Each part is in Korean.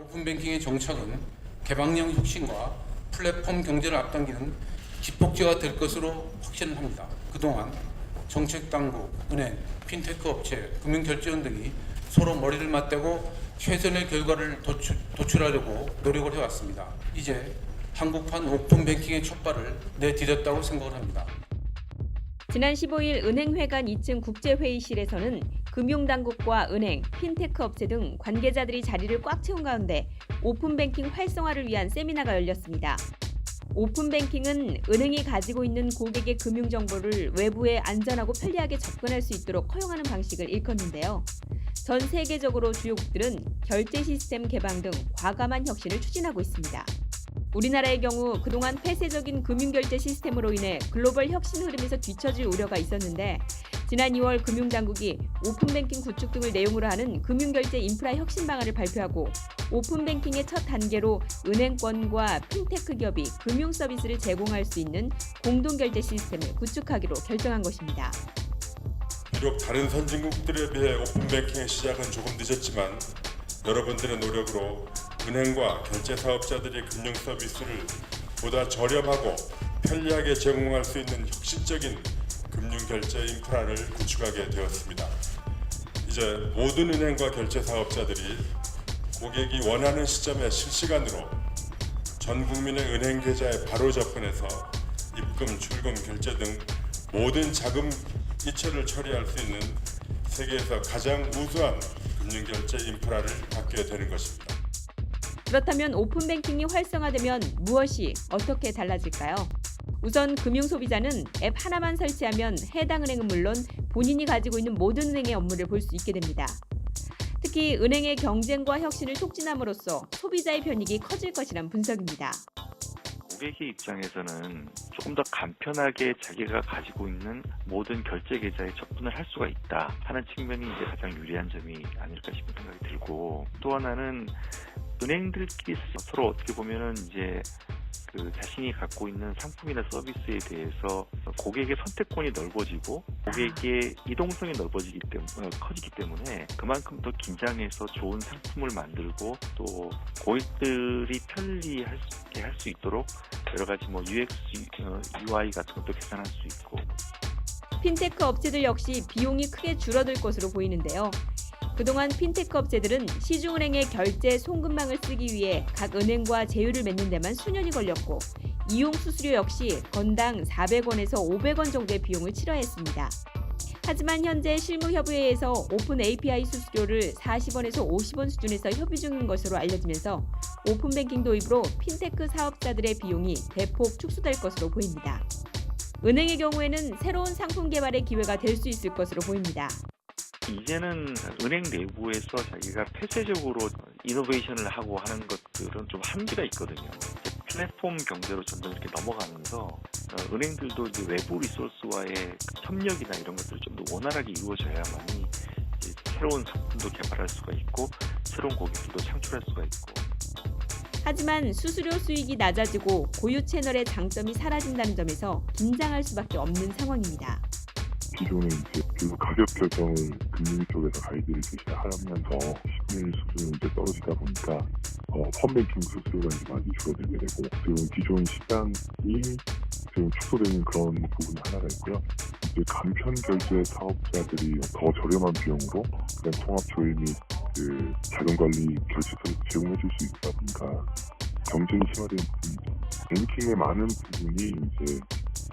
오픈뱅킹의 정착은 개방형 혁신과 플랫폼 경제를 앞당기는 기폭제가 될 것으로 확신을 합니다. 그동안 정책당국, 은행, 핀테크 업체, 금융결제원 등이 서로 머리를 맞대고 최선의 결과를 도출하려고 노력을 해왔습니다. 이제 한국판 오픈뱅킹의 첫발을 내디뎠다고 생각을 합니다. 지난 15일 은행회관 2층 국제회의실에서는 금융당국과 은행, 핀테크 업체 등 관계자들이 자리를 꽉 채운 가운데 오픈뱅킹 활성화를 위한 세미나가 열렸습니다. 오픈뱅킹은 은행이 가지고 있는 고객의 금융정보를 외부에 안전하고 편리하게 접근할 수 있도록 허용하는 방식을 일컫는데요. 전 세계적으로 주요국들은 결제 시스템 개방 등 과감한 혁신을 추진하고 있습니다. 우리나라의 경우 그동안 폐쇄적인 금융결제 시스템으로 인해 글로벌 혁신 흐름에서 뒤처질 우려가 있었는데 지난 2월 금융당국이 오픈뱅킹 구축 등을 내용으로 하는 금융결제 인프라 혁신 방안을 발표하고 오픈뱅킹의 첫 단계로 은행권과 핀테크 기업이 금융 서비스를 제공할 수 있는 공동결제 시스템을 구축하기로 결정한 것입니다. 비록 다른 선진국들에 비해 오픈뱅킹의 시작은 조금 늦었지만 여러분들의 노력으로 은행과 결제 사업자들이 금융 서비스를 보다 저렴하고 편리하게 제공할 수 있는 혁신적인 금융 결제 인프라를 구축하게 되었습니다. 이제 모든 은행과 결제 사업자들이 고객이 원하는 시점에 실시간으로 전 국민의 은행 계좌에 바로 접근해서 입금, 출금, 결제 등 모든 자금 이체를 처리할 수 있는 세계에서 가장 우수한 금융 결제 인프라를 갖게 되는 것입니다. 그렇다면 오픈뱅킹이 활성화되면 무엇이 어떻게 달라질까요? 우선 금융 소비자는 앱 하나만 설치하면 해당 은행은 물론 본인이 가지고 있는 모든 은행의 업무를 볼 수 있게 됩니다. 특히 은행의 경쟁과 혁신을 촉진함으로써 소비자의 편익이 커질 것이란 분석입니다. 고객의 입장에서는 조금 더 간편하게 자기가 가지고 있는 모든 결제 계좌에 접근을 할 수가 있다 하는 측면이 이제 가장 유리한 점이 아닐까 싶은 생각이 들고, 또 하나는 은행들끼리 서로 어떻게 보면은 이제 자신이 갖고 있는 상품이나 서비스에 대해서 고객의 선택권이 넓어지고 고객의 이동성이 커지기 때문에 그만큼 더 긴장해서 좋은 상품을 만들고 또 고객들이 편리하게 할 수 있도록 여러 가지 UX, UI 같은 것도 개선할 수 있고. 핀테크 업체들 역시 비용이 크게 줄어들 것으로 보이는데요. 그동안 핀테크 업체들은 시중은행의 결제 송금망을 쓰기 위해 각 은행과 제휴를 맺는 데만 수년이 걸렸고 이용 수수료 역시 건당 400원에서 500원 정도의 비용을 치러야 했습니다. 하지만 현재 실무협의회에서 오픈 API 수수료를 40원에서 50원 수준에서 협의 중인 것으로 알려지면서 오픈뱅킹 도입으로 핀테크 사업자들의 비용이 대폭 축소될 것으로 보입니다. 은행의 경우에는 새로운 상품 개발의 기회가 될 수 있을 것으로 보입니다. 이제는 은행 내부에서 자기가 폐쇄적으로 이노베이션을 하고 하는 것들은 좀 한계가 있거든요. 플랫폼 경제로 점점 이렇게 넘어가면서 은행들도 이제 외부 리소스와의 협력이나 이런 것들이 좀 더 원활하게 이루어져야만이 새로운 상품도 개발할 수가 있고 새로운 고객들도 창출할 수가 있고. 하지만 수수료 수익이 낮아지고 고유 채널의 장점이 사라진다는 점에서 긴장할 수밖에 없는 상황입니다. 기존에 이제 비교 가격 결정을 금융 쪽에서 가이드를 제시하면서 시민 수준이 이제 떨어지다 보니까 펀뱅킹 수수료가 이제 많이 줄어들게 되고 지금 기존 시장이 지금 축소되는 그런 부분이 하나가 있고요. 이제 간편 결제 사업자들이 더 저렴한 비용으로 그냥 통합 조회 및 자금 관리 결제 서비스 제공해 줄 수 있다 보니까 경쟁이 심화된 부분이죠. 뱅킹의 많은 부분이 이제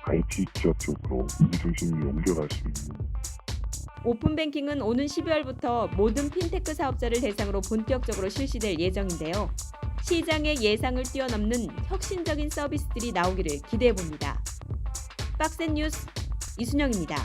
IT 기업 쪽으로 중심으로 옮겨갈 수 있는. 오픈뱅킹은 오는 12월부터 모든 핀테크 사업자를 대상으로 본격적으로 실시될 예정인데요. 시장의 예상을 뛰어넘는 혁신적인 서비스들이 나오기를 기대해봅니다. 박센 뉴스 이순영입니다.